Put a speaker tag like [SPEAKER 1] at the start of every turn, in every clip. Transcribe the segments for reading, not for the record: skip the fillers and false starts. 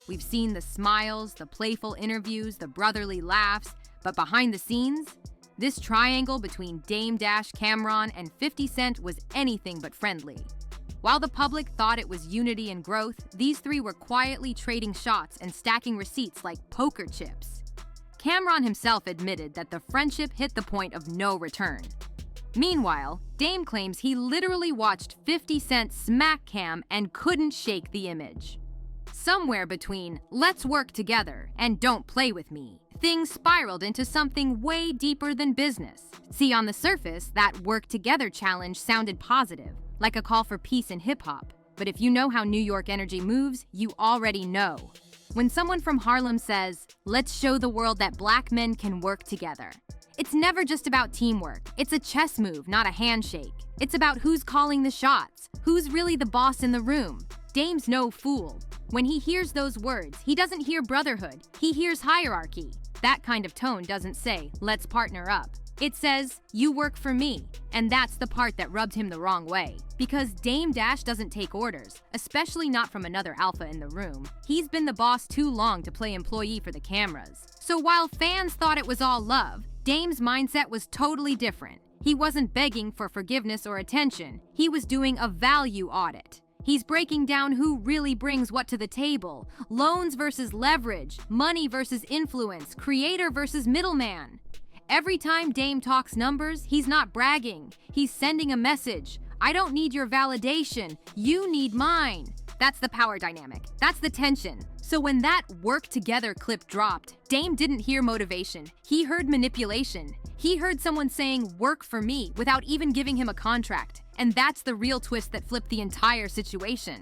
[SPEAKER 1] We've seen the smiles, the playful interviews, the brotherly laughs, but behind the scenes, this triangle between Dame Dash, Cam'ron, and 50 Cent was anything but friendly. While the public thought it was unity and growth, these three were quietly trading shots and stacking receipts like poker chips. Cam'ron himself admitted that the friendship hit the point of no return. Meanwhile, Dame claims he literally watched 50 Cent smack Cam and couldn't shake the image. Somewhere between "let's work together" and "don't play with me," things spiraled into something way deeper than business. See, on the surface, that work together challenge sounded positive, like a call for peace in hip-hop. But if you know how New York energy moves, you already know. When someone from Harlem says, "let's show the world that black men can work together," it's never just about teamwork. It's a chess move, not a handshake. It's about who's calling the shots, who's really the boss in the room. Dame's no fool. When he hears those words, he doesn't hear brotherhood, he hears hierarchy. That kind of tone doesn't say, "let's partner up." It says, "you work for me." And that's the part that rubbed him the wrong way. Because Dame Dash doesn't take orders, especially not from another alpha in the room. He's been the boss too long to play employee for the cameras. So while fans thought it was all love, Dame's mindset was totally different. He wasn't begging for forgiveness or attention. He was doing a value audit. He's breaking down who really brings what to the table. Loans versus leverage, money versus influence, creator versus middleman. Every time Dame talks numbers, he's not bragging. He's sending a message. I don't need your validation. You need mine. That's the power dynamic. That's the tension. So when that "work together" clip dropped, Dame didn't hear motivation. He heard manipulation. He heard someone saying "work for me" without even giving him a contract. And that's the real twist that flipped the entire situation.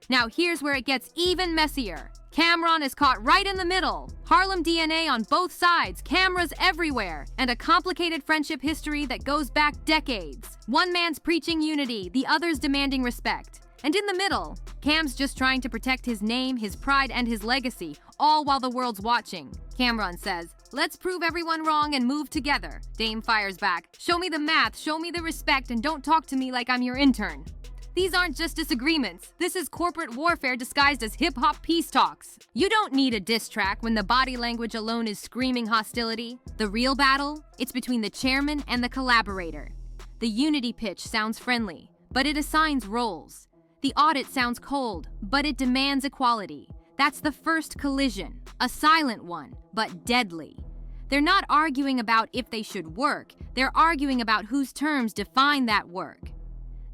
[SPEAKER 1] Now here's where it gets even messier. Cam'ron is caught right in the middle. Harlem DNA on both sides, cameras everywhere, and a complicated friendship history that goes back decades. One man's preaching unity, the other's demanding respect. And in the middle, Cam's just trying to protect his name, his pride, and his legacy, all while the world's watching. Cam'ron says, "let's prove everyone wrong and move together." Dame fires back, "show me the math, show me the respect, and don't talk to me like I'm your intern." These aren't just disagreements. This is corporate warfare disguised as hip-hop peace talks. You don't need a diss track when the body language alone is screaming hostility. The real battle? It's between the chairman and the collaborator. The unity pitch sounds friendly, but it assigns roles. The audit sounds cold, but it demands equality. That's the first collision, a silent one, but deadly. They're not arguing about if they should work, they're arguing about whose terms define that work.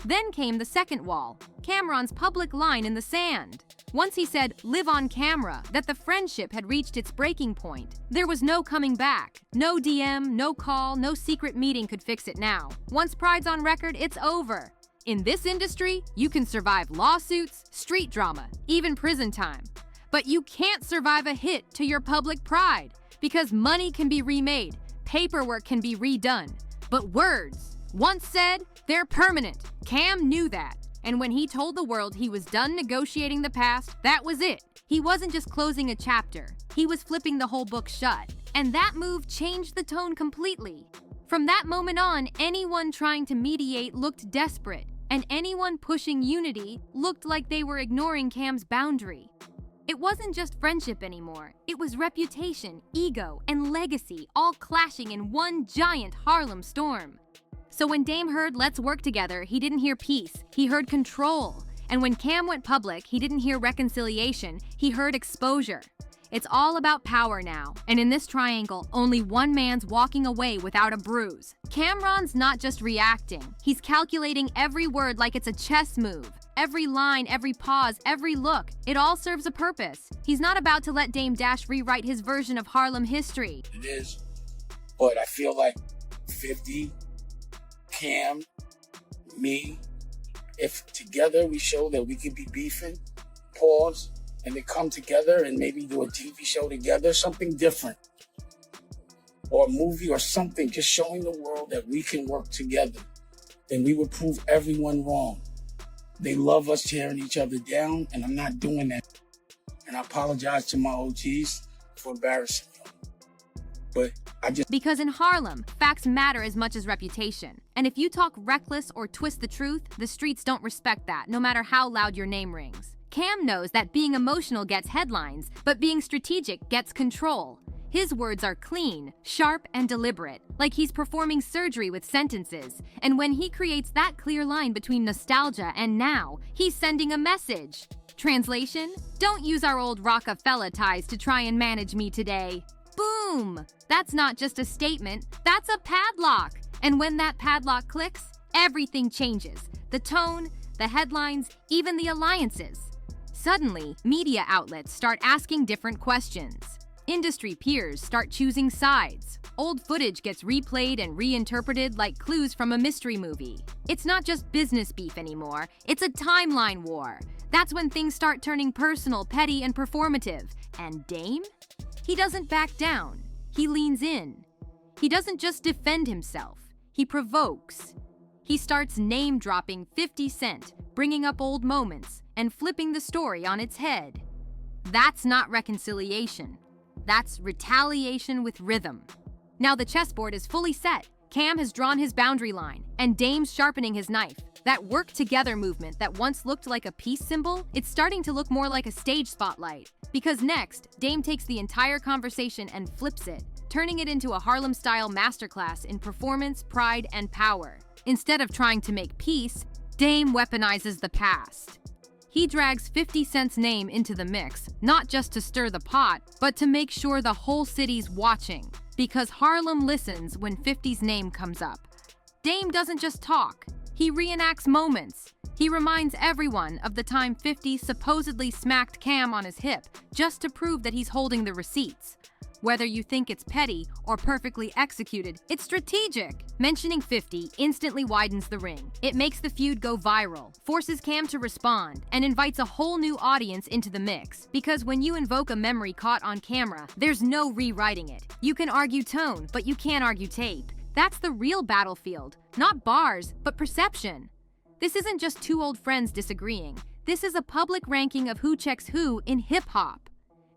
[SPEAKER 1] Then came the second wall, Cam'ron's public line in the sand. Once he said, "live on camera," that the friendship had reached its breaking point. There was no coming back. No DM, no call, no secret meeting could fix it now. Once pride's on record, it's over. In this industry, you can survive lawsuits, street drama, even prison time. But you can't survive a hit to your public pride, because money can be remade, paperwork can be redone. But words, once said, they're permanent. Cam knew that. And when he told the world he was done negotiating the past, that was it. He wasn't just closing a chapter. He was flipping the whole book shut. And that move changed the tone completely. From that moment on, anyone trying to mediate looked desperate, and anyone pushing unity looked like they were ignoring Cam's boundary. It wasn't just friendship anymore. It was reputation, ego, and legacy all clashing in one giant Harlem storm. So when Dame heard "let's work together," he didn't hear peace, he heard control. And when Cam went public, he didn't hear reconciliation, he heard exposure. It's all about power now, and in this triangle, only one man's walking away without a bruise. Cam'ron's not just reacting, he's calculating every word like it's a chess move. Every line, every pause, every look, it all serves a purpose. He's not about to let Dame Dash rewrite his version of Harlem history.
[SPEAKER 2] It is, but I feel like 50, Cam, me, if together we show that we could be beefing, pause, and they come together and maybe do a TV show together, something different, or a movie or something, just showing the world that we can work together, then we would prove everyone wrong. They love us tearing each other down, and I'm not doing that. And I apologize to my OGs for embarrassing them. But
[SPEAKER 1] Because in Harlem, facts matter as much as reputation. And if you talk reckless or twist the truth, the streets don't respect that, no matter how loud your name rings. Cam knows that being emotional gets headlines, but being strategic gets control. His words are clean, sharp, and deliberate, like he's performing surgery with sentences. And when he creates that clear line between nostalgia and now, he's sending a message. Translation: don't use our old Roc-A-Fella ties to try and manage me today. Boom! That's not just a statement, that's a padlock. And when that padlock clicks, everything changes. The tone, the headlines, even the alliances. Suddenly, media outlets start asking different questions. Industry peers start choosing sides. Old footage gets replayed and reinterpreted like clues from a mystery movie. It's not just business beef anymore, it's a timeline war. That's when things start turning personal, petty, and performative. And Dame? He doesn't back down. He leans in. He doesn't just defend himself. He provokes. He starts name-dropping 50 Cent, bringing up old moments, and flipping the story on its head. That's not reconciliation. That's retaliation with rhythm. Now the chessboard is fully set. Cam has drawn his boundary line, and Dame's sharpening his knife. That work-together movement that once looked like a peace symbol, it's starting to look more like a stage spotlight. Because next, Dame takes the entire conversation and flips it, turning it into a Harlem-style masterclass in performance, pride, and power. Instead of trying to make peace, Dame weaponizes the past. He drags 50 Cent's name into the mix, not just to stir the pot, but to make sure the whole city's watching. Because Harlem listens when 50's name comes up. Dame doesn't just talk, he reenacts moments. He reminds everyone of the time 50 supposedly smacked Cam on his hip, just to prove that he's holding the receipts. Whether you think it's petty or perfectly executed, it's strategic. Mentioning 50 instantly widens the ring. It makes the feud go viral, forces Cam to respond, and invites a whole new audience into the mix. Because when you invoke a memory caught on camera, there's no rewriting it. You can argue tone, but you can't argue tape. That's the real battlefield. Not bars, but perception. This isn't just two old friends disagreeing. This is a public ranking of who checks who in hip-hop.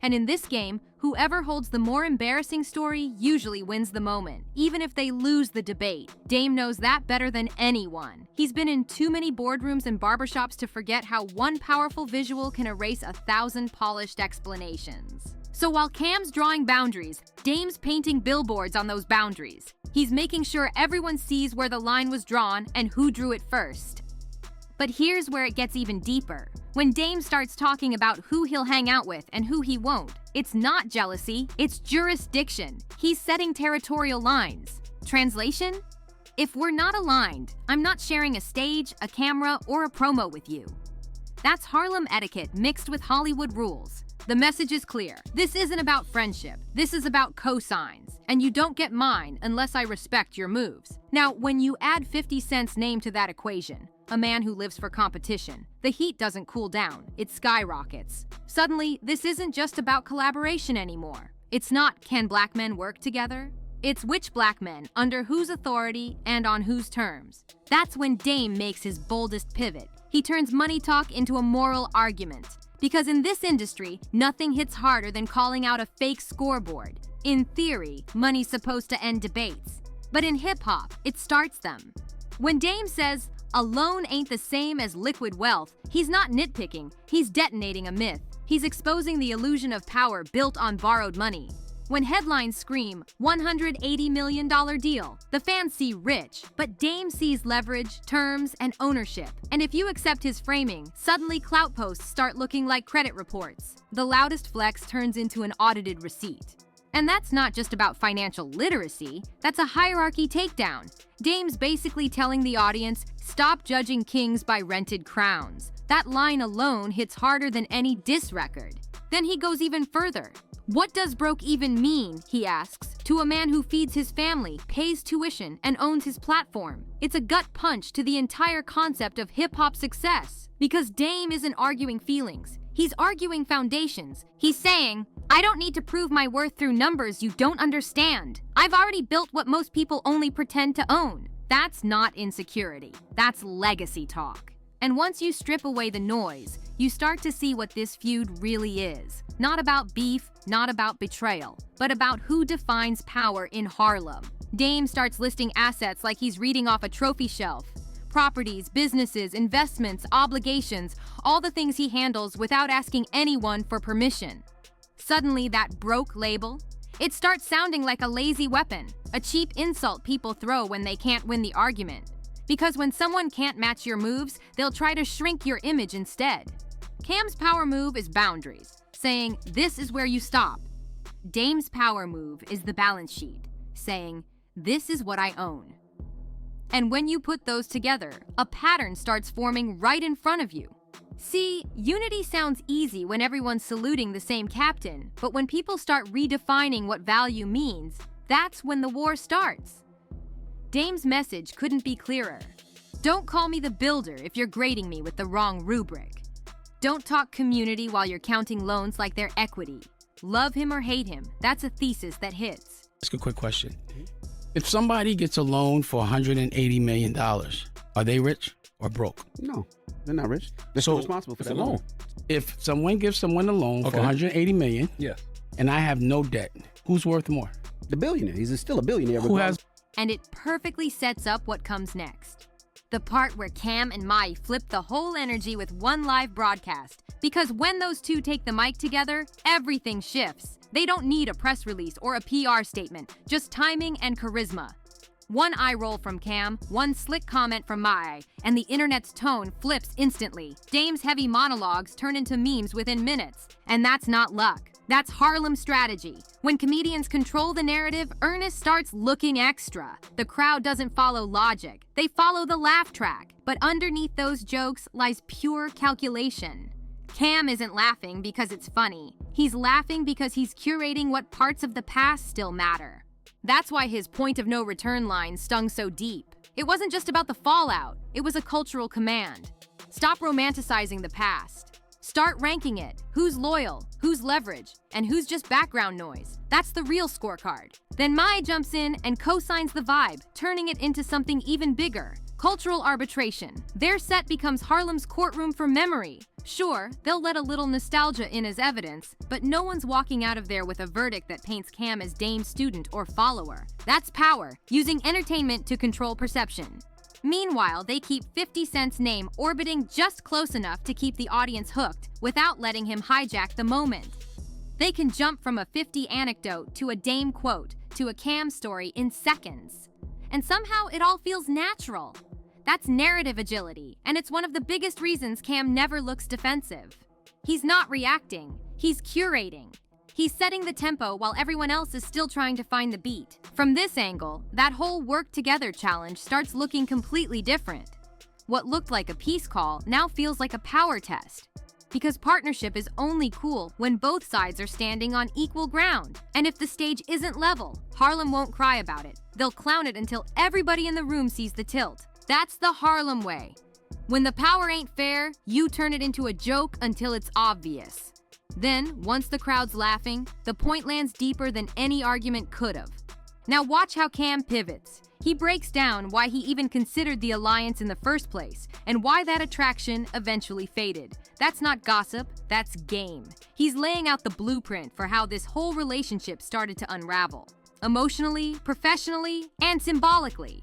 [SPEAKER 1] And in this game, whoever holds the more embarrassing story usually wins the moment, even if they lose the debate. Dame knows that better than anyone. He's been in too many boardrooms and barbershops to forget how one powerful visual can erase 1,000 polished explanations. So while Cam's drawing boundaries, Dame's painting billboards on those boundaries. He's making sure everyone sees where the line was drawn and who drew it first. But here's where it gets even deeper. When Dame starts talking about who he'll hang out with and who he won't, it's not jealousy, it's jurisdiction. He's setting territorial lines. Translation? If we're not aligned, I'm not sharing a stage, a camera, or a promo with you. That's Harlem etiquette mixed with Hollywood rules. The message is clear. This isn't about friendship. This is about cosigns. And you don't get mine unless I respect your moves. Now, when you add 50 Cent's name to that equation, a man who lives for competition, the heat doesn't cool down, it skyrockets. Suddenly, this isn't just about collaboration anymore. It's not, can black men work together? It's which black men, under whose authority, and on whose terms. That's when Dame makes his boldest pivot. He turns money talk into a moral argument. Because in this industry, nothing hits harder than calling out a fake scoreboard. In theory, money's supposed to end debates. But in hip-hop, it starts them. When Dame says, "A loan ain't the same as liquid wealth," he's not nitpicking, he's detonating a myth. He's exposing the illusion of power built on borrowed money. When headlines scream, $180 million deal, the fans see rich, but Dame sees leverage, terms, and ownership. And if you accept his framing, suddenly clout posts start looking like credit reports. The loudest flex turns into an audited receipt. And that's not just about financial literacy, that's a hierarchy takedown. Dame's basically telling the audience, stop judging kings by rented crowns. That line alone hits harder than any diss record. Then he goes even further. What does broke even mean, he asks, to a man who feeds his family, pays tuition, and owns his platform? It's a gut punch to the entire concept of hip-hop success. Because Dame isn't arguing feelings, he's arguing foundations. He's saying, I don't need to prove my worth through numbers you don't understand. I've already built what most people only pretend to own. That's not insecurity, that's legacy talk. And once you strip away the noise, you start to see what this feud really is. Not about beef, not about betrayal, but about who defines power in Harlem. Dame starts listing assets like he's reading off a trophy shelf. properties, businesses, investments, obligations, all the things he handles without asking anyone for permission. Suddenly, that broke label, it starts sounding like a lazy weapon, a cheap insult people throw when they can't win the argument. Because when someone can't match your moves, they'll try to shrink your image instead. Cam's power move is boundaries, saying, this is where you stop. Dame's power move is the balance sheet, saying, this is what I own. And when you put those together, a pattern starts forming right in front of you. See, unity sounds easy when everyone's saluting the same captain, but when people start redefining what value means, that's when the war starts. Dame's message couldn't be clearer. Don't call me the builder if you're grading me with the wrong rubric. Don't talk community while you're counting loans like they're equity. Love him or hate him, that's a thesis that hits.
[SPEAKER 3] Ask a quick question. If somebody gets a loan for $180 million, are they rich or broke?
[SPEAKER 4] No, they're not rich. They're still responsible for that loan.
[SPEAKER 3] If someone gives someone a loan for $180 million, and I have no debt, who's worth more?
[SPEAKER 4] The billionaire. He's still a billionaire.
[SPEAKER 3] Who has?
[SPEAKER 1] And it perfectly sets up what comes next. The part where Cam and Mai flip the whole energy with one live broadcast. Because when those two take the mic together, everything shifts. They don't need a press release or a PR statement, just timing and charisma. One eye roll from Cam, one slick comment from Mai, and the internet's tone flips instantly. Dame's heavy monologues turn into memes within minutes. And that's not luck. That's Harlem strategy. When comedians control the narrative, Ernest starts looking extra. The crowd doesn't follow logic. They follow the laugh track. But underneath those jokes lies pure calculation. Cam isn't laughing because it's funny. He's laughing because he's curating what parts of the past still matter. That's why his point of no return line stung so deep. It wasn't just about the fallout. It was a cultural command. Stop romanticizing the past. Start ranking it. Who's loyal, who's leverage, and who's just background noise. That's the real scorecard. Then Mai jumps in and co-signs the vibe, turning it into something even bigger. Cultural arbitration. Their set becomes Harlem's courtroom for memory. Sure, they'll let a little nostalgia in as evidence, but no one's walking out of there with a verdict that paints Cam as Dame's student or follower. That's power, using entertainment to control perception. Meanwhile, they keep 50 Cent's name orbiting just close enough to keep the audience hooked without letting him hijack the moment. They can jump from a 50 anecdote to a Dame quote to a Cam story in seconds. And somehow it all feels natural. That's narrative agility, and it's one of the biggest reasons Cam never looks defensive. He's not reacting, he's curating. He's setting the tempo while everyone else is still trying to find the beat. From this angle, that whole work together challenge starts looking completely different. What looked like a peace call now feels like a power test. Because partnership is only cool when both sides are standing on equal ground. And if the stage isn't level, Harlem won't cry about it. They'll clown it until everybody in the room sees the tilt. That's the Harlem way. When the power ain't fair, you turn it into a joke until it's obvious. Then, once the crowd's laughing, the point lands deeper than any argument could have. Now watch how Cam pivots. He breaks down why he even considered the alliance in the first place, and why that attraction eventually faded. That's not gossip, that's game. He's laying out the blueprint for how this whole relationship started to unravel. Emotionally, professionally, and symbolically.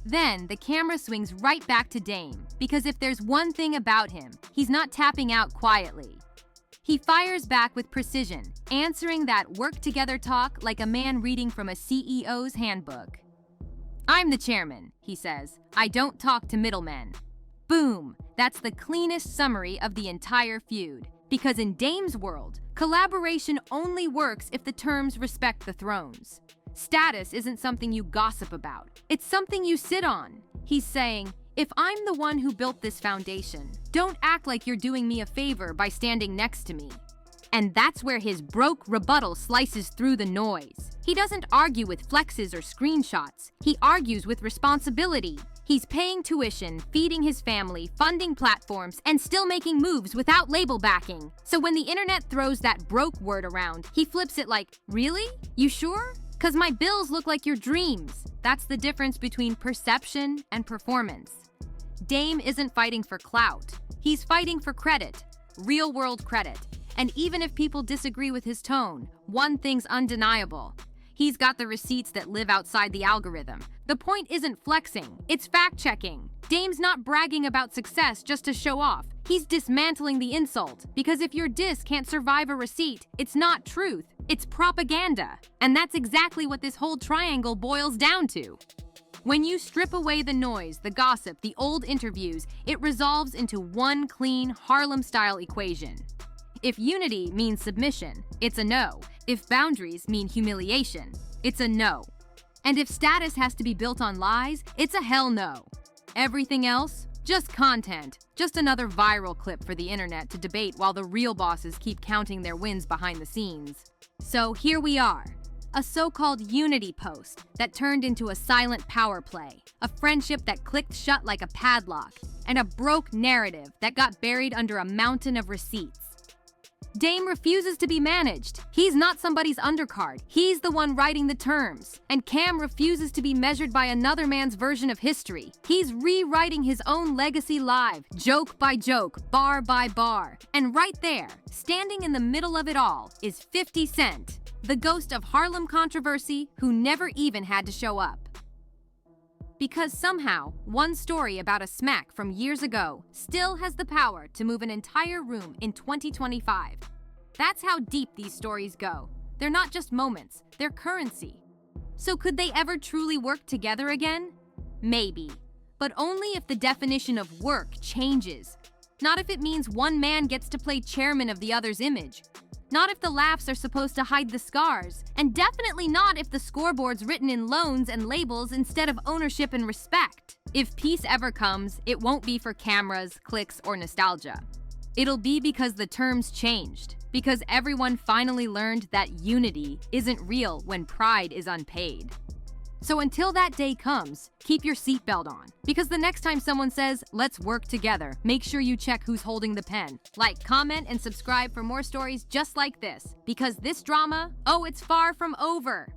[SPEAKER 1] Then, the camera swings right back to Dame, because if there's one thing about him, he's not tapping out quietly. He fires back with precision, answering that work-together talk like a man reading from a CEO's handbook. I'm the chairman, he says. I don't talk to middlemen. Boom! That's the cleanest summary of the entire feud. Because in Dame's world, collaboration only works if the terms respect the thrones. Status isn't something you gossip about. It's something you sit on. He's saying, if I'm the one who built this foundation, don't act like you're doing me a favor by standing next to me. And that's where his broke rebuttal slices through the noise. He doesn't argue with flexes or screenshots. He argues with responsibility. He's paying tuition, feeding his family, funding platforms, and still making moves without label backing. So when the internet throws that broke word around, he flips it like, really? You sure? 'Cause my bills look like your dreams. That's the difference between perception and performance. Dame isn't fighting for clout. He's fighting for credit, real-world credit. And even if people disagree with his tone, one thing's undeniable. He's got the receipts that live outside the algorithm. The point isn't flexing, it's fact-checking. Dame's not bragging about success just to show off. He's dismantling the insult, because if your diss can't survive a receipt, it's not truth, it's propaganda. And that's exactly what this whole triangle boils down to. When you strip away the noise, the gossip, the old interviews, it resolves into one clean Harlem-style equation. If unity means submission, it's a no. If boundaries mean humiliation, it's a no. And if status has to be built on lies, it's a hell no. Everything else? Just content. Just another viral clip for the internet to debate while the real bosses keep counting their wins behind the scenes. So here we are. A so-called unity post that turned into a silent power play, a friendship that clicked shut like a padlock, and a broke narrative that got buried under a mountain of receipts. Dame refuses to be managed. He's not somebody's undercard. He's the one writing the terms. And Cam refuses to be measured by another man's version of history. He's rewriting his own legacy live, joke by joke, bar by bar. And right there, standing in the middle of it all, is 50 Cent, the ghost of Harlem controversy who never even had to show up. Because somehow, one story about a smack from years ago still has the power to move an entire room in 2025. That's how deep these stories go. They're not just moments, they're currency. So could they ever truly work together again? Maybe. But only if the definition of work changes. Not if it means one man gets to play chairman of the other's image. Not if the laughs are supposed to hide the scars, and definitely not if the scoreboard's written in loans and labels instead of ownership and respect. If peace ever comes, it won't be for cameras, clicks, or nostalgia. It'll be because the terms changed, because everyone finally learned that unity isn't real when pride is unpaid. So until that day comes, keep your seatbelt on. Because the next time someone says, let's work together, make sure you check who's holding the pen. Like, comment, and subscribe for more stories just like this. Because this drama, oh, it's far from over.